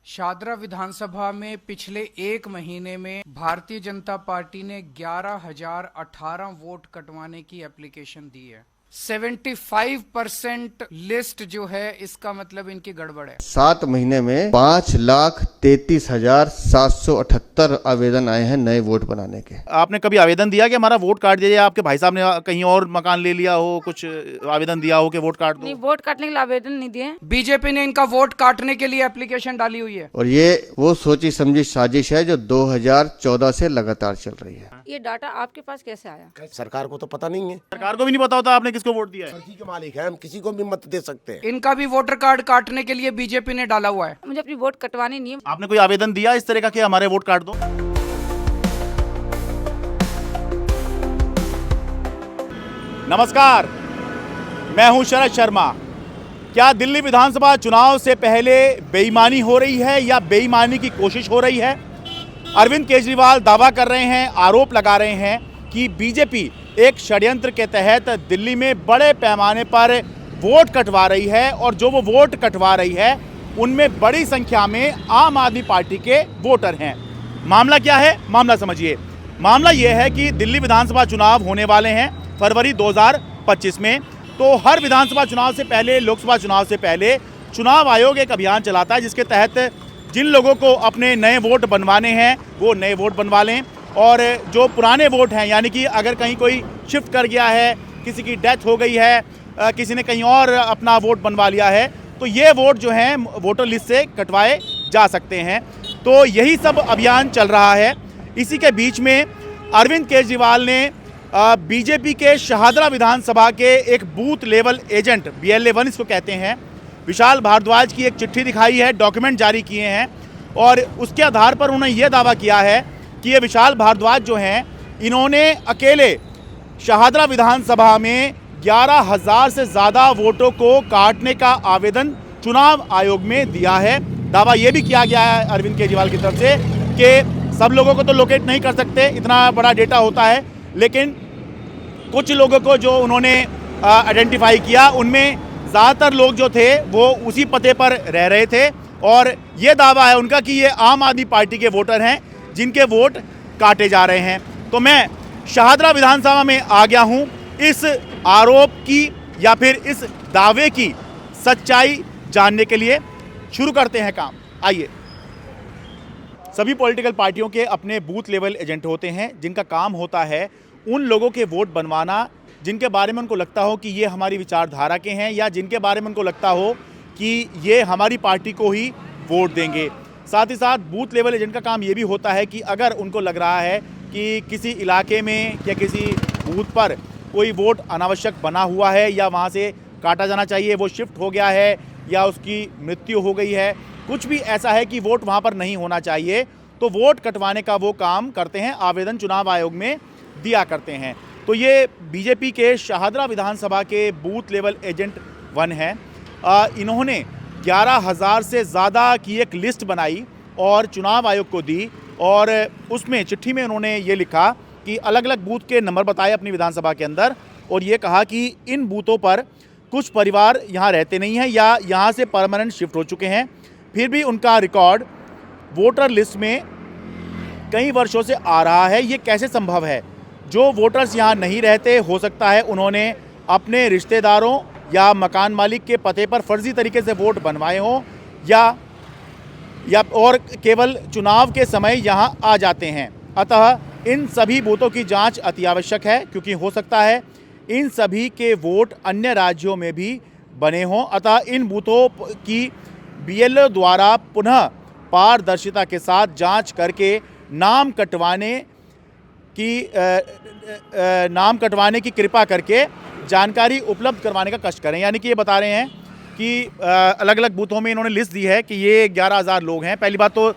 शादरा विधानसभा में पिछले एक महीने में भारतीय जनता पार्टी ने 11,018 वोट कटवाने की एप्लीकेशन दी है। 75% लिस्ट जो है इसका मतलब इनकी गड़बड़ है। 7 महीने में 5,33,778 आवेदन आए हैं नए वोट बनाने के। आपने कभी आवेदन दिया कि हमारा वोट काट दीजिए? आपके भाई साहब ने कहीं और मकान ले लिया हो, कुछ आवेदन दिया हो कि वोट काट दो? नहीं, वोट काटने के लिए आवेदन नहीं दिए। बीजेपी ने इनका वोट काटने के लिए एप्लीकेशन डाली हुई है और ये वो सोची समझी साजिश है जो 2014 से लगातार चल रही है। ये डाटा आपके पास कैसे आया? सरकार को तो पता नहीं है। सरकार को भी नहीं पता होता आपने किसको वोट दिया है? मर्जी के मालिक है, हम किसी को भी मत दे सकते हैं। इनका भी वोटर कार्ड काटने के लिए बीजेपी ने डाला हुआ है। मुझे अपनी वोट कटवानी नहीं है। आपने कोई आवेदन दिया इस तरह का कि हमारे वोट काट दो? नमस्कार, मैं हूं शरद शर्मा। क्या दिल्ली विधानसभा चुनाव से पहले बेईमानी हो रही है या बेईमानी की कोशिश हो रही है? अरविंद केजरीवाल दावा कर रहे हैं, आरोप लगा रहे हैं कि बीजेपी एक षड्यंत्र के तहत दिल्ली में बड़े पैमाने पर वोट कटवा रही है और जो वो वोट कटवा रही है उनमें बड़ी संख्या में आम आदमी पार्टी के वोटर हैं। मामला क्या है? मामला समझिए। मामला यह है कि दिल्ली विधानसभा चुनाव होने वाले हैं फरवरी 2025 में। तो हर विधानसभा चुनाव से पहले, लोकसभा चुनाव से पहले चुनाव आयोग एक अभियान चलाता है जिसके तहत जिन लोगों को अपने नए वोट बनवाने हैं वो नए वोट बनवा लें, और जो पुराने वोट हैं, यानी कि अगर कहीं कोई शिफ्ट कर गया है, किसी की डेथ हो गई है, किसी ने कहीं और अपना वोट बनवा लिया है, तो ये वोट जो हैं वोटर लिस्ट से कटवाए जा सकते हैं। तो यही सब अभियान चल रहा है। इसी के बीच में अरविंद केजरीवाल ने बीजेपी के शाहदरा विधानसभा के एक बूथ लेवल एजेंट, BLA1 इसको कहते हैं, विशाल भारद्वाज की एक चिट्ठी दिखाई है, डॉक्यूमेंट जारी किए हैं, और उसके आधार पर उन्होंने ये दावा किया है कि ये विशाल भारद्वाज जो हैं इन्होंने अकेले शाहदरा विधानसभा में 11,000 से ज़्यादा वोटों को काटने का आवेदन चुनाव आयोग में दिया है। दावा ये भी किया गया है अरविंद केजरीवाल की तरफ से कि सब लोगों को तो लोकेट नहीं कर सकते, इतना बड़ा डेटा होता है, लेकिन कुछ लोगों को जो उन्होंने आइडेंटिफाई किया उनमें ज़्यादातर लोग जो थे वो उसी पते पर रह रहे थे, और ये दावा है उनका कि ये आम आदमी पार्टी के वोटर हैं जिनके वोट काटे जा रहे हैं। तो मैं शाहदरा विधानसभा में आ गया हूं इस आरोप की या फिर इस दावे की सच्चाई जानने के लिए। शुरू करते हैं काम, आइए। सभी पॉलिटिकल पार्टियों के अपने बूथ लेवल एजेंट होते हैं जिनका काम होता है उन लोगों के वोट बनवाना जिनके बारे में उनको लगता हो कि ये हमारी विचारधारा के हैं या जिनके बारे में उनको लगता हो कि ये हमारी पार्टी को ही वोट देंगे। साथ ही साथ बूथ लेवल एजेंट का काम ये भी होता है कि अगर उनको लग रहा है कि किसी इलाके में या किसी बूथ पर कोई वोट अनावश्यक बना हुआ है या वहाँ से काटा जाना चाहिए, वो शिफ्ट हो गया है या उसकी मृत्यु हो गई है, कुछ भी ऐसा है कि वोट वहाँ पर नहीं होना चाहिए, तो वोट कटवाने का वो काम करते हैं, आवेदन चुनाव आयोग में दिया करते हैं। तो ये बीजेपी के शाहदरा विधानसभा के बूथ लेवल एजेंट 1 हैं। इन्होंने 11,000 से ज़्यादा की एक लिस्ट बनाई और चुनाव आयोग को दी, और उसमें चिट्ठी में उन्होंने ये लिखा कि अलग अलग बूथ के नंबर बताए अपनी विधानसभा के अंदर, और ये कहा कि इन बूथों पर कुछ परिवार यहाँ रहते नहीं हैं या यहाँ से परमानेंट शिफ्ट हो चुके हैं, फिर भी उनका रिकॉर्ड वोटर लिस्ट में कई वर्षों से आ रहा है। ये कैसे संभव है? जो वोटर्स यहाँ नहीं रहते, हो सकता है उन्होंने अपने रिश्तेदारों या मकान मालिक के पते पर फर्जी तरीके से वोट बनवाए हों या और केवल चुनाव के समय यहाँ आ जाते हैं। अतः इन सभी बूथों की जांच अति आवश्यक है, क्योंकि हो सकता है इन सभी के वोट अन्य राज्यों में भी बने हों। अतः इन बूथों की BLO द्वारा पुनः पारदर्शिता के साथ जांच करके नाम कटवाने की कृपा करके जानकारी उपलब्ध करवाने का कष्ट करें। यानी कि ये बता रहे हैं कि अलग अलग बूथों में इन्होंने लिस्ट दी है कि ये 11,000 लोग हैं। पहली बात तो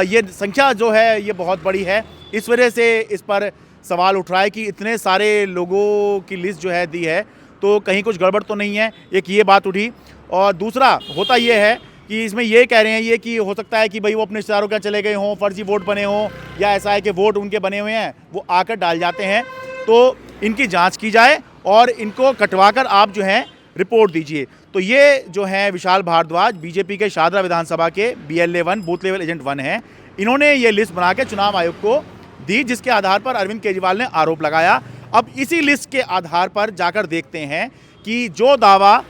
ये संख्या जो है ये बहुत बड़ी है, इस वजह से इस पर सवाल उठ रहा है कि इतने सारे लोगों की लिस्ट जो है दी है तो कहीं कुछ गड़बड़ तो नहीं है, एक ये बात उठी। और दूसरा होता ये है कि इसमें ये कह रहे हैं ये कि हो सकता है कि भाई वो अपने रिश्तेदारों के चले गए हों, फर्जी वोट बने हों, या ऐसा है कि वोट उनके बने हुए हैं वो आकर डाल जाते हैं। तो इनकी जांच की जाए और इनको कटवाकर आप जो हैं रिपोर्ट दीजिए। तो ये जो है विशाल भारद्वाज बीजेपी के शाहदरा विधानसभा के BLA-1 बूथ लेवल एजेंट 1 है। इन्होंने ये लिस्ट बना के चुनाव आयोग को दी, जिसके आधार पर अरविंद केजरीवाल ने आरोप लगाया। अब इसी लिस्ट के आधार पर जाकर देखते हैं कि जो दावा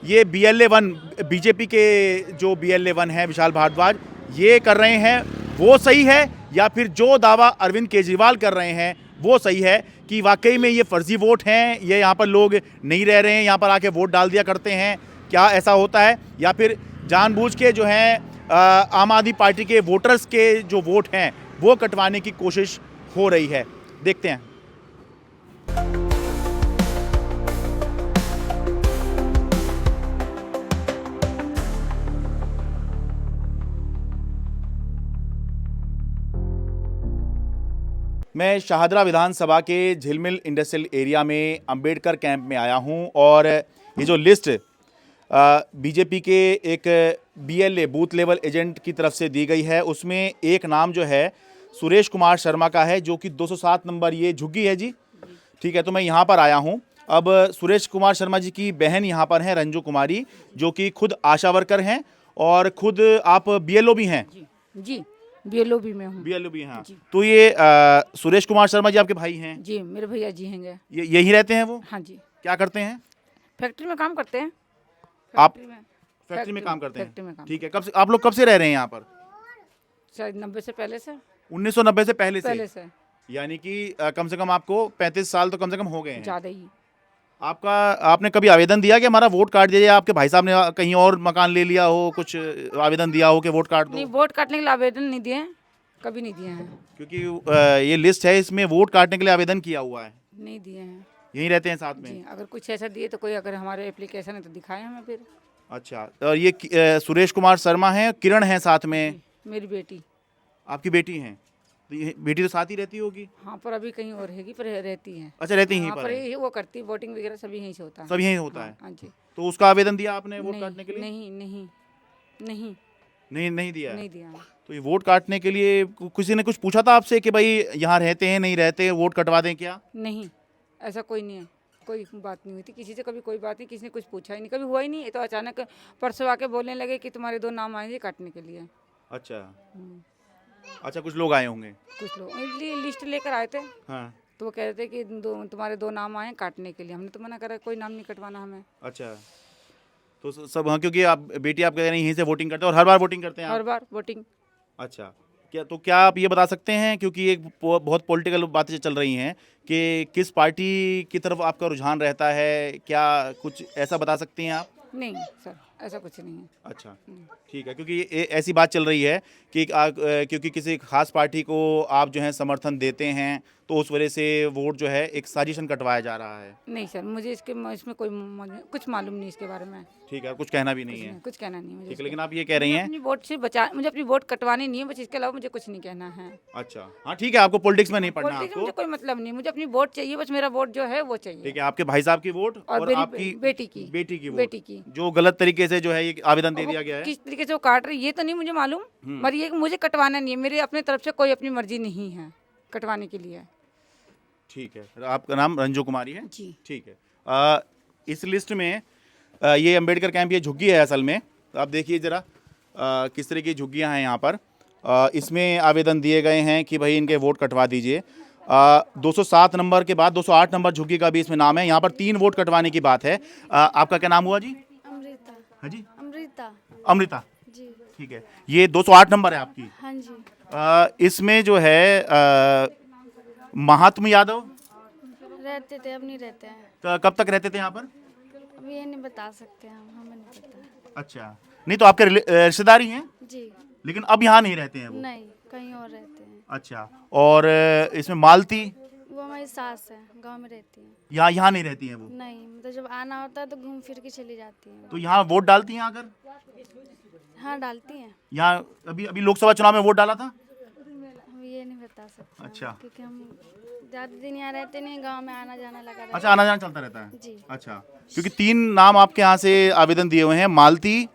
ये BLA-1 बीजेपी के जो BLA-1 है विशाल भारद्वाज ये कर रहे हैं वो सही है, या फिर जो दावा अरविंद केजरीवाल कर रहे हैं वो सही है कि वाकई में ये फर्जी वोट हैं, ये यहाँ पर लोग नहीं रह रहे हैं, यहाँ पर आके वोट डाल दिया करते हैं, क्या ऐसा होता है, या फिर जानबूझ के जो है आम आदमी पार्टी के वोटर्स के जो वोट हैं वो कटवाने की कोशिश हो रही है। देखते हैं। मैं शाहदरा विधानसभा के झिलमिल इंडस्ट्रियल एरिया में अंबेडकर कैंप में आया हूं और ये जो लिस्ट बीजेपी के एक BLA बूथ लेवल एजेंट की तरफ से दी गई है उसमें एक नाम जो है सुरेश कुमार शर्मा का है, जो कि 207 नंबर ये झुग्गी है जी। ठीक है, तो मैं यहाँ पर आया हूँ। अब सुरेश कुमार शर्मा जी की बहन यहाँ पर हैं रंजू कुमारी, जो कि खुद आशा वर्कर हैं और खुद आप BLO भी हैं। जी BLO भी मैं हूँ। BLO भी हैं। तो ये सुरेश कुमार शर्मा जी आपके भाई हैं? जी मेरे भैया जी हैं। ये यही रहते हैं वो? हाँ जी। क्या करते हैं? फैक्ट्री में काम करते हैं। आप फैक्ट्री में काम करते हैं? फैक्ट्री में काम। ठीक है, कब से आप लोग कब से रह रहे हैं यहाँ पर? शायद 90 से पहले से। 1990 से पहले से। यानी कि कम से कम आपको 35 साल तो कम से कम हो गए हैं। ज़्यादा ही। आपने कभी आवेदन दिया कि हमारा वोट काट दीजिए? आपके भाई साहब ने कहीं और मकान ले लिया हो, कुछ आवेदन दिया हो कि वोट काट दो? नहीं, वोट काटने के लिए आवेदन नहीं दिए हैं, कभी नहीं दिए हैं। क्योंकि ये लिस्ट है, इसमें वोट काटने के लिए आवेदन किया हुआ है। नहीं दिए हैं। यहीं रहते हैं साथ में? जी, अगर कुछ ऐसा दिए तो कोई, अगर हमारे एप्लीकेशन है तो दिखाएं हमें फिर। अच्छा, और ये सुरेश कुमार शर्मा हैं, किरण हैं साथ में? मेरी बेटी। आपकी बेटी हैं? तो ये बेटी तो साथ ही रहती होगी? हाँ, पर अभी कहीं और हैगी, पर रहती है। अच्छा, रहती यहीं हाँ, पर ही वो करती, वोटिंग वगैरह सभी यहीं से होता है। सब यहीं होता है? हाँ जी। तो उसका आवेदन दिया आपने वोट काटने के लिए? नहीं दिया है? नहीं दिया। तो ये वोट काटने के लिए किसी ने कुछ पूछा था आपसे कि भाई यहाँ रहते हैं नहीं रहते, वोट कटवा दें क्या? नहीं, ऐसा कोई नहीं है, कोई बात नहीं हुई थी किसी से, कभी कोई बात नहीं, किसी ने कुछ पूछा ही नहीं, कभी हुआ ही नहीं। ये तो अचानक परसों आके बोलने लगे कि तुम्हारे 2 नाम आए हैं काटने के लिए। अच्छा। अच्छा, कुछ लोग आए होंगे? कुछ लोग लिस्ट लेकर आए थे। हाँ। तो वो कह रहे थे कि तुम्हारे 2 नाम आए हैं काटने के लिए। हमने तो मना करा, कोई नाम नहीं कटवाना हमें। अच्छा, तो सब हाँ, क्योंकि आप बेटी आप कह रहे हैं यहीं से वोटिंग करते हैं और हर बार वोटिंग करते हैं आप? हर बार वोटिंग। अच्छा, क्या आप ये बता सकते हैं, क्योंकि एक बहुत पॉलिटिकल बातें चल रही हैं कि किस पार्टी की तरफ आपका रुझान रहता है, क्या कुछ ऐसा बता सकती हैं आप? नहीं सर, ऐसा कुछ नहीं है। अच्छा, ठीक है, क्योंकि ये ऐसी बात चल रही है कि क्योंकि किसी खास पार्टी को आप जो है समर्थन देते हैं तो उस वजह से वोट जो है एक साजिशन कटवाया जा रहा है। नहीं सर, मुझे इसमें कोई कुछ मालूम नहीं इसके बारे में। ठीक है, कुछ कहना भी नहीं है? कुछ कहना नहीं मुझे। ठीक है, लेकिन आप ये कह रही हैं अपनी वोट से मुझे अपनी वोट कटवानी नहीं है, बस इसके अलावा मुझे कुछ नहीं कहना है। अच्छा, हाँ ठीक है, आपको पॉलिटिक्स में नहीं पढ़ना पॉलिटिक्स आपको? मुझे कोई मतलब नहीं, मुझे अपनी वोट चाहिए, बस मेरा वोट जो है वो चाहिए। ठीक है, आपके भाई साहब की वोट और आपकी बेटी की बेटी की जो गलत तरीके से जो है ये आवेदन दे दिया गया है। किस तरीके से वो काट रही है ये तो नहीं मुझे मालूम, मगर ये कि मुझे कटवाना नहीं है, मेरे अपने तरफ से कोई अपनी मर्जी नहीं है कटवाने के लिए। ठीक है, आपका नाम रंजू कुमारी है? जी। ठीक है, इस लिस्ट में ये अंबेडकर कैंप ये झुग्गी है असल में। तो आप देखिए ज़रा किस तरह की झुग्गियाँ हैं यहाँ पर। इसमें आवेदन दिए गए हैं कि भाई इनके वोट कटवा दीजिए। 207 नंबर के बाद 208 नंबर झुग्गी का भी इसमें नाम है। यहाँ पर 3 वोट कटवाने की बात है। आपका क्या नाम हुआ जी? अमृता। हाँ जी, अमृता जी। ठीक है, ये 208 नंबर है आपकी? हाँ जी। इसमें जो है महात्मा यादव रहते थे, अब नहीं रहते हैं। तो कब तक रहते थे यहाँ पर? अब ये नहीं बता सकते हम, हमें नहीं पता। अच्छा, नहीं तो आपके रिश्तेदार ही हैं? जी। लेकिन अब यहाँ नहीं रहते हैं वो? नहीं, कहीं और रहते हैं। अच्छा, और इसमें मालती? वो हमारी सास है, गांव में रहती है। यहाँ नहीं रहती हैं वो? नहीं, मतलब जब आना होता है तो घूम फिर के चली जाती है। तो यहाँ वोट डालती हैं आकर? हाँ, डालती हैं। यहाँ अभी लोकसभा चुनाव में वोट डाला था? हम ये नहीं बता सकते। अच्छा। क्योंकि हम ज़्यादा दिन यहाँ रहते नहीं, गांव में आना जाना लगा रहता अच्छा, आना जाना चलता रहता है? जी। अच्छा, क्योंकि 3 नाम आपके यहाँ से आवेदन दिए हुए हैं, मालती,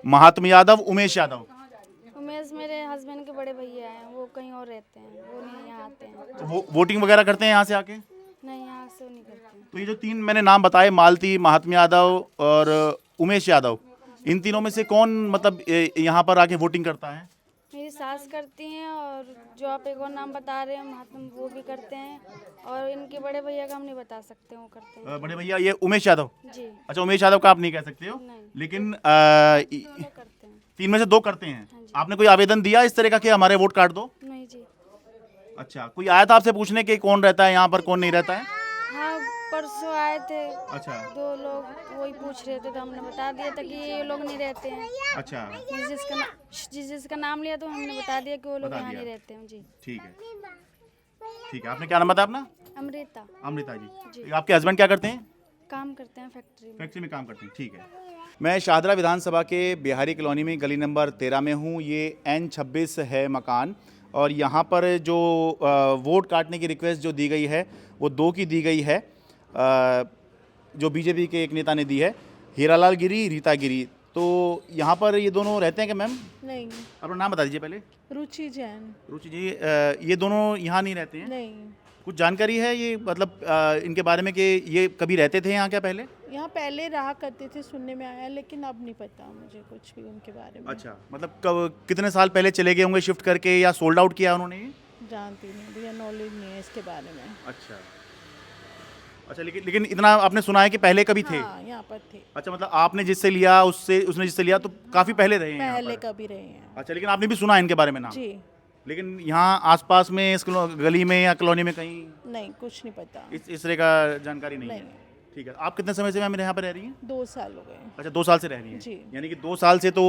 महात्मा यादव, उमेश यादव। उमेश मेरे हस्बैंड के बड़े भैया हैं, वो कहीं और रहते हैं, वो नहीं यहाँ आते हैं। तो वो वोटिंग वगैरह करते हैं यहाँ से आके? नहीं, यहाँ से वो नहीं करते हैं। तो ये जो 3 मैंने नाम बताए, मालती, महात्मा यादव और उमेश यादव, इन तीनों में से कौन मतलब यहाँ पर आके वोटिंग करता है? मेरी सास करती हैं, और जो आप एक और नाम बता रहे हैं महात्मा, वो भी करते हैं, और इनके बड़े भैया का हम नहीं बता सकते, वो करते हैं। बड़े भैया ये उमेश यादव? जी। अच्छा, उमेश यादव का आप नहीं कह सकते हो, नहीं। लेकिन दोनों करते हैं। 3 में से 2 करते हैं। हाँ जी। आपने कोई आवेदन दिया इस तरह का कि हमारे वोट काट दो? नहीं जी। अच्छा, कोई आया था आपसे पूछने के कौन रहता है यहाँ पर, कौन नहीं रहता है? हाँ, परसों आए थे। अच्छा 2 लोग वही पूछ रहे थे, तो हमने बता दिया था कि ये लोग नहीं रहते हैं। अच्छा, जिसका नाम लिया तो हमने बता दिया कि वो लोग बता यहाँ दिया। नहीं रहते हैं। जी। ठीक है, ठीक है। आपने क्या नाम बताया अपना? अमृता अमृता जी। जी। आपके हस्बैंड क्या करते हैं? काम करते हैं फैक्ट्री में। फैक्ट्री में काम करते हैं, ठीक है। मैं शाहदरा विधानसभा के बिहारी कॉलोनी में गली नंबर 13 में हूँ। ये N26 है मकान, और यहाँ पर जो वोट काटने की रिक्वेस्ट जो दी गई है वो 2 की दी गई है, जो बीजेपी के एक नेता ने दी है, हीरालाल गिरी, रीता गिरी। तो यहाँ पर ये दोनों रहते हैं क्या मैम? नहीं। अपना नाम बता दीजिए पहले। रुचि जैन। रुचि जी, ये दोनों यहाँ नहीं रहते हैं? नहीं। कुछ जानकारी है ये मतलब इनके बारे में कि ये कभी रहते थे यहाँ क्या पहले? यहाँ पहले रहा करते थे, सुनने में आया, लेकिन अब नहीं पता मुझे कुछ भी उनके बारे में। अच्छा, मतलब कब कितने साल पहले चले गए होंगे शिफ्ट करके, या सोल्ड आउट किया उन्होंने? जानती नहीं भैया, नॉलेज नहीं है इसके बारे में। अच्छा अच्छा, लेकिन इतना आपने सुना है कि पहले कभी थे? हाँ, यहाँ पर थे। अच्छा, मतलब आपने जिससे लिया उससे, उसने जिससे लिया, तो काफी पहले रहे हैं यहाँ पहले पर? कभी रहे हैं। अच्छा, लेकिन आपने भी सुना इनके बारे में नाम? जी। लेकिन यहाँ आसपास में इस गली में या कॉलोनी में कहीं नहीं, कुछ नहीं पता। इस तरह का जानकारी नहीं है? नहीं। ठीक है। आप कितने समय से मैम यहाँ पर रह रही हैं? 2 साल हो गए। अच्छा, 2 साल से रह रही हैं? जी। यानी कि 2 साल से तो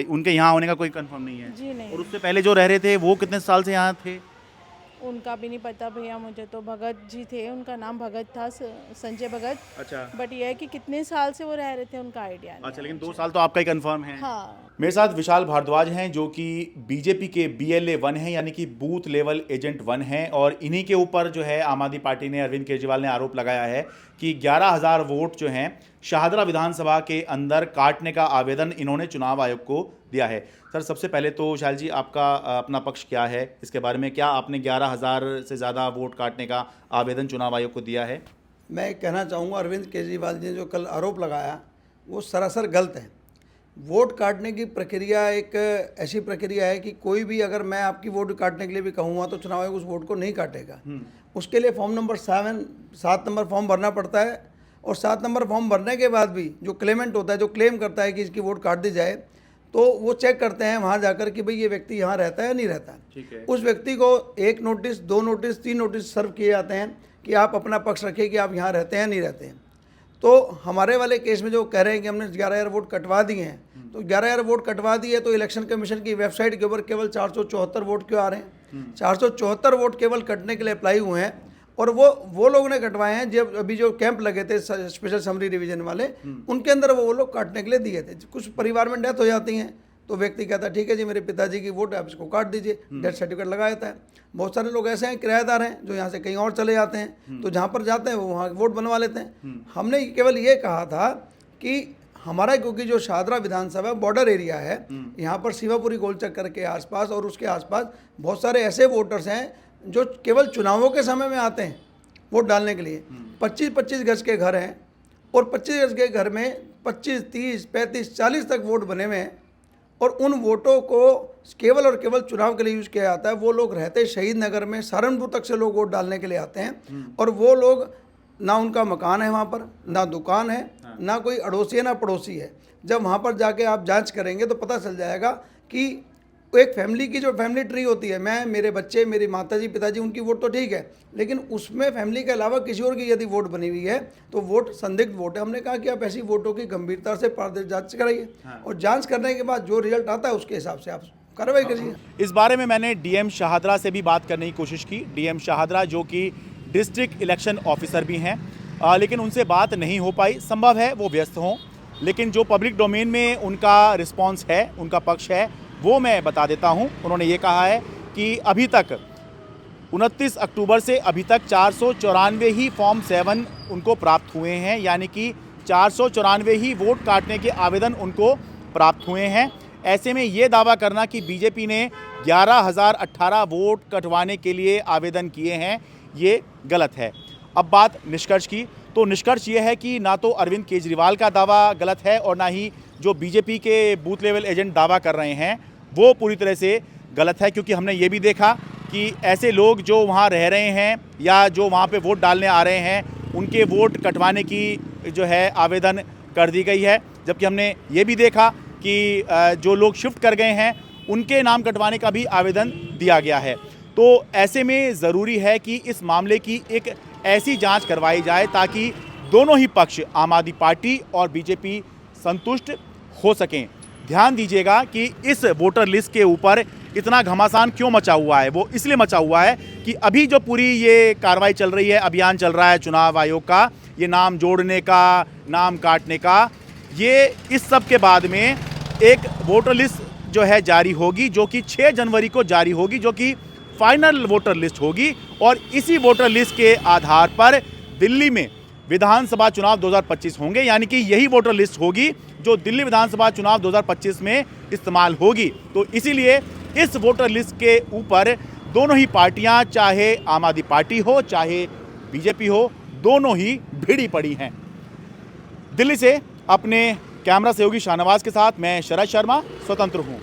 उनके यहाँ होने का कोई कंफर्म नहीं है? जी नहीं। और उससे पहले जो रह रहे थे वो कितने साल से यहाँ थे? उनका भी नहीं पता भैया मुझे, तो भगत जी थे, उनका नाम भगत था, संजय भगत। अच्छा बट ये है कि कितने साल से वो रह रहे थे उनका आइडिया नहीं। अच्छा, लेकिन 2 साल तो आपका ही कंफर्म है? हाँ। मेरे साथ विशाल भारद्वाज हैं, जो कि बीजेपी के BLA 1 हैं, यानी कि बूथ लेवल एजेंट 1 हैं, और इन्हीं के ऊपर जो है आम आदमी पार्टी ने, अरविंद केजरीवाल ने आरोप लगाया है कि 11,000 वोट जो हैं शाहदरा विधानसभा के अंदर काटने का आवेदन इन्होंने चुनाव आयोग को दिया है। सर, सबसे पहले तो विशाल जी, आपका अपना पक्ष क्या है इसके बारे में? क्या आपने 11,000 से ज़्यादा वोट काटने का आवेदन चुनाव आयोग को दिया है? मैं कहना चाहूँगा, अरविंद केजरीवाल जी ने जो कल आरोप लगाया वो सरासर गलत है। वोट काटने की प्रक्रिया एक ऐसी प्रक्रिया है कि कोई भी, अगर मैं आपकी वोट काटने के लिए भी कहूँगा तो चुनाव आयोग उस वोट को नहीं काटेगा। उसके लिए फॉर्म नंबर 7 नंबर फॉर्म भरना पड़ता है, और 7 नंबर फॉर्म भरने के बाद भी जो क्लेमेंट होता है, जो क्लेम करता है कि इसकी वोट काट दी जाए, तो वो चेक करते हैं वहाँ जाकर कि भाई ये व्यक्ति यहाँ रहता है या नहीं रहता है। ठीक है। उस व्यक्ति को 1 नोटिस, 2 नोटिस, 3 नोटिस सर्व किए जाते हैं कि आप अपना पक्ष रखिए कि आप यहाँ रहते हैं नहीं रहते हैं। तो हमारे वाले केस में जो कह रहे हैं कि हमने 11,000 वोट कटवा दिए हैं, तो 11,000 वोट कटवा दिए तो इलेक्शन कमीशन की वेबसाइट के ऊपर केवल 474 वोट क्यों आ रहे हैं? 474 वोट केवल कटने के लिए अप्लाई हुए हैं, और वो लोग ने कटवाए हैं जब अभी जो कैंप लगे थे स्पेशल समरी रिवीजन वाले, उनके अंदर वो लोग काटने के लिए दिए थे। कुछ परिवार में डेथ हो जाती हैं तो व्यक्ति कहता है ठीक है जी, मेरे पिताजी की वोट है, आप इसको काट दीजिए, डेथ सर्टिफिकेट लगा देता है। बहुत सारे लोग ऐसे हैं, किराएदार हैं, जो यहाँ से कहीं और चले जाते हैं, तो जहाँ पर जाते हैं वो वहाँ वोट बनवा लेते हैं। हमने केवल ये कहा था कि हमारा, क्योंकि जो शाहदरा विधानसभा बॉर्डर एरिया है, यहाँ पर शिवापुरी गोलचक्कर के आसपास और उसके आसपास बहुत सारे ऐसे वोटर्स हैं जो केवल चुनावों के समय में आते हैं वोट डालने के लिए। 25-25 गज के घर हैं, और 25 गज के घर में 25, 30, 35, 40 तक वोट बने हुए हैं, और उन वोटों को केवल और केवल चुनाव के लिए यूज़ किया जाता है। वो लोग रहते शहीद नगर में, सहारनपुर तक से लोग वोट डालने के लिए आते हैं, और वो लोग, ना उनका मकान है वहाँ पर, ना दुकान है, ना कोई अड़ोसी है, ना पड़ोसी है। जब वहाँ पर जाके आप जांच करेंगे तो पता चल जाएगा कि एक फैमिली की जो फैमिली ट्री होती है, मैं, मेरे बच्चे, मेरी माताजी, पिताजी, उनकी वोट तो ठीक है, लेकिन उसमें फैमिली के अलावा किसी और की यदि वोट बनी हुई है तो वोट संदिग्ध वोट है। हमने कहा कि आप ऐसी वोटों की गंभीरता से पारदर्शी जांच कराइए, और जांच करने के बाद जो रिजल्ट आता है उसके हिसाब से आप कार्रवाई करिए। इस बारे में मैंने DM शाहदरा से भी बात करने की कोशिश की। DM शाहदरा जो कि डिस्ट्रिक्ट इलेक्शन ऑफिसर भी हैं, लेकिन उनसे बात नहीं हो पाई। संभव है वो व्यस्त हों, लेकिन जो पब्लिक डोमेन में उनका रिस्पॉन्स है, उनका पक्ष है, वो मैं बता देता हूं। उन्होंने ये कहा है कि अभी तक 29 अक्टूबर से अभी तक 494 ही फॉर्म 7 उनको प्राप्त हुए हैं, यानी कि 494 ही वोट काटने के आवेदन उनको प्राप्त हुए हैं। ऐसे में ये दावा करना कि बीजेपी ने 11,018 वोट कटवाने के लिए आवेदन किए हैं, ये गलत है। अब बात निष्कर्ष की, तो निष्कर्ष ये है कि ना तो अरविंद केजरीवाल का दावा गलत है और ना ही जो बीजेपी के बूथ लेवल एजेंट दावा कर रहे हैं वो पूरी तरह से गलत है, क्योंकि हमने ये भी देखा कि ऐसे लोग जो वहाँ रह रहे हैं या जो वहाँ पे वोट डालने आ रहे हैं उनके वोट कटवाने की जो है आवेदन कर दी गई है, जबकि हमने ये भी देखा कि जो लोग शिफ्ट कर गए हैं उनके नाम कटवाने का भी आवेदन दिया गया है। तो ऐसे में ज़रूरी है कि इस मामले की एक ऐसी जांच करवाई जाए ताकि दोनों ही पक्ष आम आदमी पार्टी और बीजेपी संतुष्ट हो सकें। ध्यान दीजिएगा कि इस वोटर लिस्ट के ऊपर इतना घमासान क्यों मचा हुआ है। वो इसलिए मचा हुआ है कि अभी जो पूरी ये कार्रवाई चल रही है, अभियान चल रहा है चुनाव आयोग का, ये नाम जोड़ने का, नाम काटने का, ये इस सब के बाद में एक वोटर लिस्ट जो है जारी होगी, जो कि 6 जनवरी को जारी होगी, जो कि फाइनल वोटर लिस्ट होगी। और इसी वोटर लिस्ट के आधार पर दिल्ली में विधानसभा चुनाव 2025 होंगे, यानी कि यही वोटर लिस्ट होगी जो दिल्ली विधानसभा चुनाव 2025 में इस्तेमाल होगी। तो इसीलिए इस वोटर लिस्ट के ऊपर दोनों ही पार्टियां, चाहे आम आदमी पार्टी हो चाहे बीजेपी हो, दोनों ही भिड़ी पड़ी हैं। दिल्ली से अपने कैमरा सहयोगी शाहनवाज के साथ मैं शरद शर्मा, स्वतंत्र हूं।